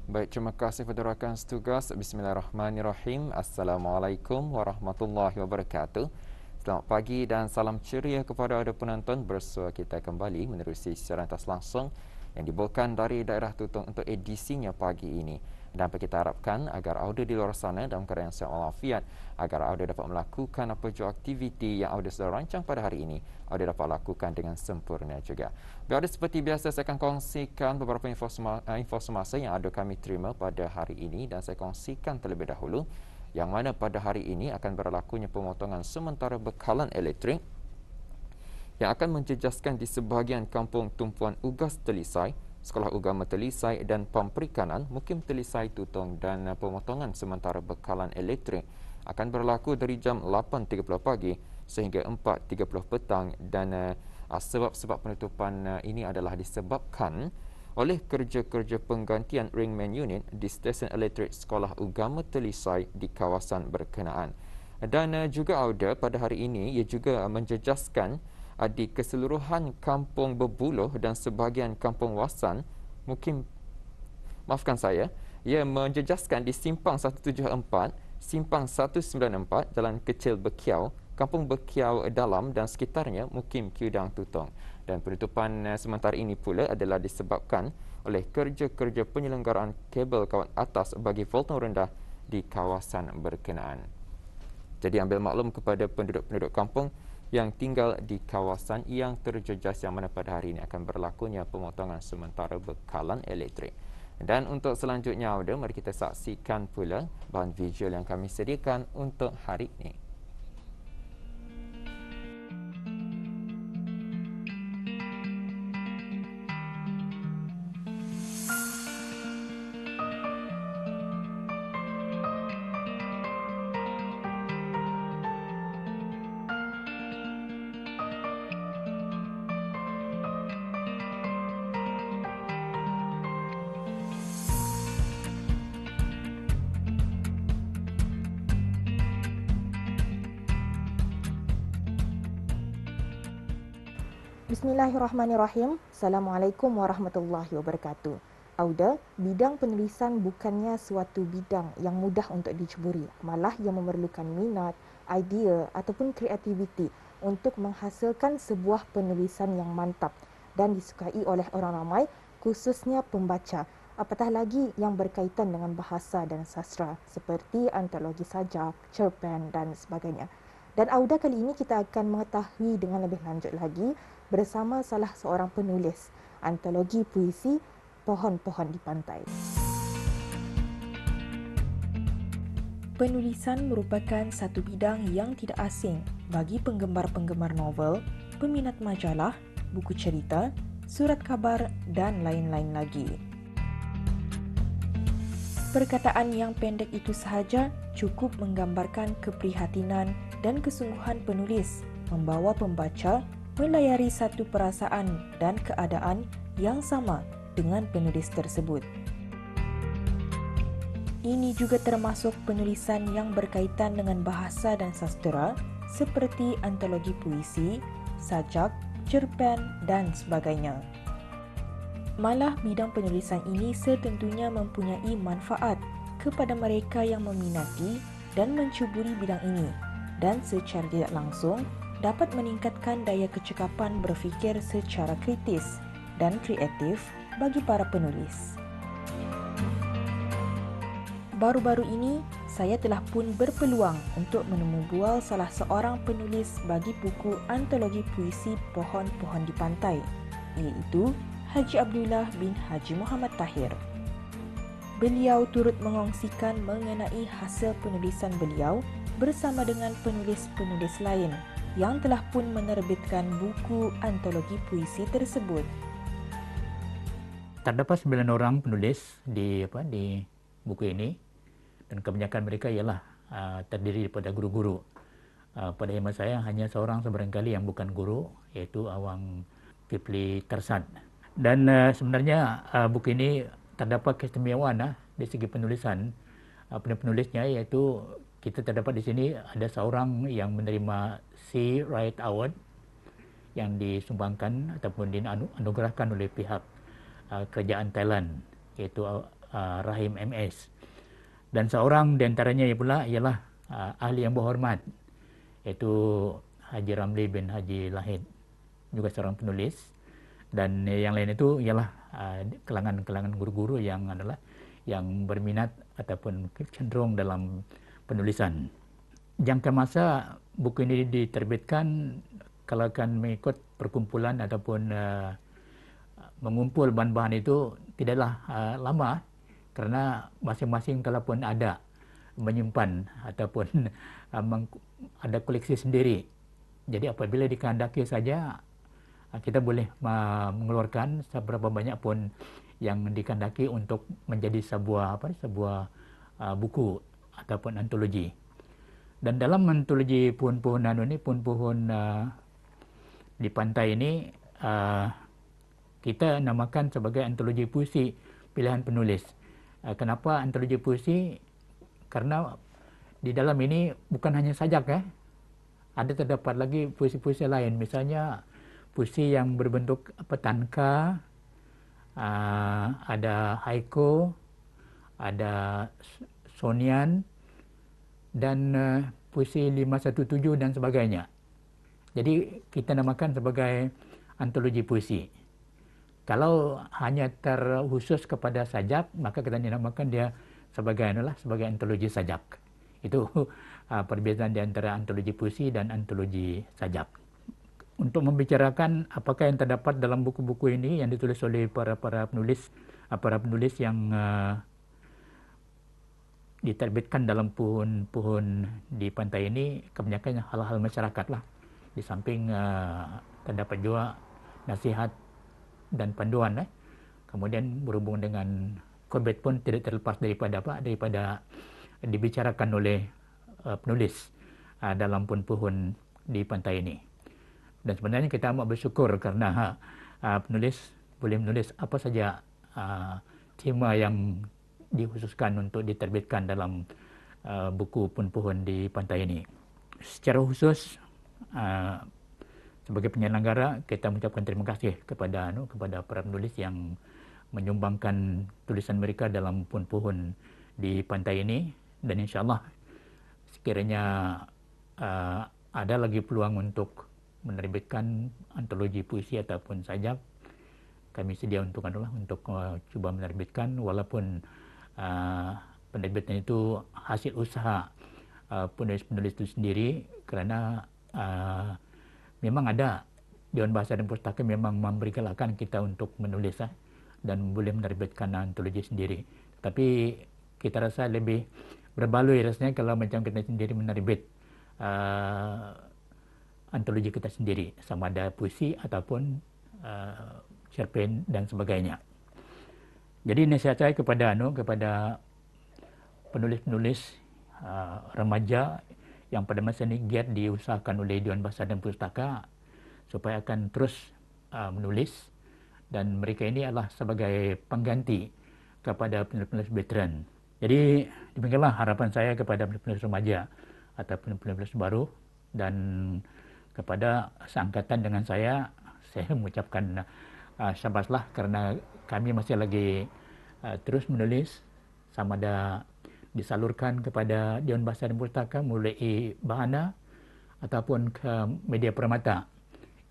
Baik, terima kasih kepada rakan setugas. Bismillahirrahmanirrahim. Assalamualaikum warahmatullahi wabarakatuh. Selamat pagi dan salam ceria kepada anda penonton. Bersua kita kembali menerusi siaran tas langsung yang dibawakan dari daerah Tutong untuk edisinya pagi ini. Dan kita harapkan agar audio di luar sana dalam keadaan sihat walafiat, agar audio dapat melakukan apa jua aktiviti yang audio sudah rancang pada hari ini, audio dapat lakukan dengan sempurna juga. Biar seperti biasa, saya akan kongsikan beberapa info semasa yang ada kami terima pada hari ini, dan saya kongsikan terlebih dahulu yang mana pada hari ini akan berlakunya pemotongan sementara bekalan elektrik yang akan menjejaskan di sebahagian kampung tumpuan Ugas Telisai, Sekolah Ugama Telisai dan Pam Perikanan Mukim Telisai Tutong, dan pemotongan sementara bekalan elektrik akan berlaku dari jam 8.30 pagi sehingga 4.30 petang, dan sebab-sebab penutupan ini adalah disebabkan oleh kerja-kerja penggantian ringmain unit di stesen elektrik Sekolah Ugama Telisai di kawasan berkenaan. Dan juga ada pada hari ini ia juga menjejaskan di keseluruhan kampung Berbuluh dan sebahagian kampung Wasan Mukim, ia menjejaskan di Simpang 174, Simpang 194, Jalan Kecil Bekiau, Kampung Bekiau Dalam dan sekitarnya Mukim Kudang Tutong. Dan penutupan sementara ini pula adalah disebabkan oleh kerja-kerja penyelenggaraan kabel kawat atas bagi voltong rendah di kawasan berkenaan. Jadi ambil maklum kepada penduduk-penduduk kampung yang tinggal di kawasan yang terjejas, yang mana pada hari ini akan berlakunya pemotongan sementara bekalan elektrik. Dan untuk selanjutnya, mari kita saksikan pula bahan visual yang kami sediakan untuk hari ini. Bismillahirrahmanirrahim. Assalamualaikum warahmatullahi wabarakatuh. Auda, bidang penulisan bukannya suatu bidang yang mudah untuk diceburi, malah yang memerlukan minat, idea ataupun kreativiti untuk menghasilkan sebuah penulisan yang mantap dan disukai oleh orang ramai, khususnya pembaca. Apatah lagi yang berkaitan dengan bahasa dan sastra seperti antologi sajak, cerpen dan sebagainya. Dan Auda, kali ini kita akan mengetahui dengan lebih lanjut lagi bersama salah seorang penulis antologi puisi Pohon-Pohon di Pantai. Penulisan merupakan satu bidang yang tidak asing bagi penggemar-penggemar novel, peminat majalah, buku cerita, surat khabar dan lain-lain lagi. Perkataan yang pendek itu sahaja cukup menggambarkan keprihatinan dan kesungguhan penulis membawa pembaca melayari satu perasaan dan keadaan yang sama dengan penulis tersebut. Ini juga termasuk penulisan yang berkaitan dengan bahasa dan sastera seperti antologi puisi, sajak, cerpen dan sebagainya. Malah bidang penulisan ini setentunya mempunyai manfaat kepada mereka yang meminati dan mencuburi bidang ini, dan secara tidak langsung dapat meningkatkan daya kecekapan berfikir secara kritis dan kreatif bagi para penulis. Baru-baru ini, saya telah pun berpeluang untuk menemu bual salah seorang penulis bagi buku antologi puisi Pohon-Pohon di Pantai, iaitu Haji Abdullah bin Haji Muhammad Tahir. Beliau turut mengongsikan mengenai hasil penulisan beliau bersama dengan penulis-penulis lain yang telah pun menerbitkan buku antologi puisi tersebut. Terdapat 9 orang penulis di buku ini, dan kebanyakan mereka ialah terdiri daripada guru-guru. Pada hemat saya hanya seorang sebarangkali yang bukan guru, iaitu Awang Kipli Tersad. Dan sebenarnya buku ini terdapat keistimewaan di segi penulisan. Penulisnya iaitu kita terdapat di sini ada seorang yang menerima Sea Right Award yang disumbangkan ataupun dianugerahkan oleh pihak kerajaan Thailand, iaitu Rahim MS. Dan seorang di antaranya pula ialah ahli yang berhormat, iaitu Haji Ramli bin Haji Lahid, juga seorang penulis. Dan yang lain itu ialah kalangan guru-guru yang berminat ataupun cenderung dalam penulisan. Jangka masa buku ini diterbitkan, kalau akan mengikut perkumpulan ataupun mengumpul bahan-bahan itu tidaklah lama, kerana masing-masing kalaupun ada menyimpan ataupun ada koleksi sendiri. Jadi apabila dikehendaki saja, kita boleh mengeluarkan seberapa banyak pun yang dikehendaki untuk menjadi sebuah buku ataupun antologi. Dan dalam antologi puhun-puhun di pantai ini, kita namakan sebagai antologi puisi pilihan penulis. Kenapa antologi puisi? Karena di dalam ini bukan hanya sajak, ada terdapat lagi puisi-puisi lain. Misalnya puisi yang berbentuk tanka, ada haiku, ada sonian, dan puisi 517 dan sebagainya. Jadi kita namakan sebagai antologi puisi. Kalau hanya terkhusus kepada sajak, maka kita dinamakan dia sebagai antologi sajak. Itu perbezaan di antara antologi puisi dan antologi sajak. Untuk membicarakan apakah yang terdapat dalam buku-buku ini yang ditulis oleh para penulis yang diterbitkan dalam puhun-puhun di pantai ini, kebanyakan hal-hal masyarakat lah. Di samping terdapat juga nasihat dan panduan. Kemudian berhubung dengan COVID pun tidak terlepas daripada dibicarakan oleh penulis dalam puhun-puhun di pantai ini. Dan sebenarnya kita amat bersyukur kerana penulis boleh menulis apa saja tema yang dikhususkan untuk diterbitkan dalam buku puhun-puhun di pantai ini. Secara khusus, sebagai penyelenggara, kita mengucapkan terima kasih kepada para penulis yang menyumbangkan tulisan mereka dalam puhun-puhun di pantai ini. Dan insyaAllah sekiranya ada lagi peluang untuk menerbitkan antologi puisi ataupun sajak, kami sedia untuk cuba menerbitkan, walaupun penerbitan itu hasil usaha penulis-penulis itu sendiri, kerana memang ada Dewan Bahasa dan Pustaka memang memberi galakan kita untuk menulis dan boleh menerbitkan antologi sendiri. Tapi kita rasa lebih berbaloi rasanya kalau macam kita sendiri menerbit antologi kita sendiri, sama ada puisi ataupun cerpen dan sebagainya. Jadi nasihat saya kepada penulis-penulis remaja yang pada masa ini giat diusahakan oleh Dewan Bahasa dan Pustaka supaya akan terus menulis, dan mereka ini adalah sebagai pengganti kepada penulis-penulis veteran. Jadi demikianlah harapan saya kepada penulis remaja ataupun penulis baru, dan kepada seangkatan dengan saya mengucapkan syabaslah, kerana kami masih lagi terus menulis, sama ada disalurkan kepada Dewan Bahasa dan Pustaka melalui Bahana ataupun ke media Permata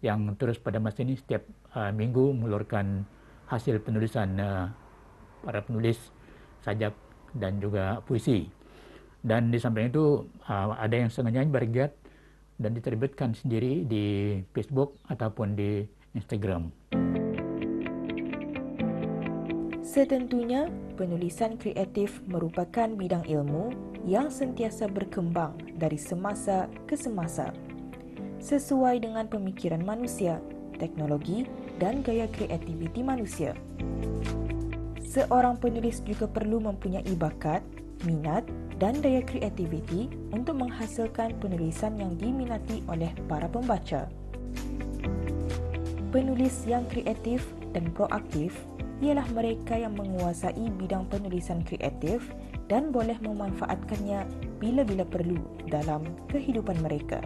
yang terus pada masa ini setiap minggu mengeluarkan hasil penulisan para penulis sajak dan juga puisi. Dan di samping itu ada yang sengaja bergiat dan diterbitkan sendiri di Facebook ataupun di Instagram. Setentunya, penulisan kreatif merupakan bidang ilmu yang sentiasa berkembang dari semasa ke semasa, sesuai dengan pemikiran manusia, teknologi dan gaya kreativiti manusia. Seorang penulis juga perlu mempunyai bakat, minat dan daya kreativiti untuk menghasilkan penulisan yang diminati oleh para pembaca. Penulis yang kreatif dan proaktif ialah mereka yang menguasai bidang penulisan kreatif dan boleh memanfaatkannya bila-bila perlu dalam kehidupan mereka.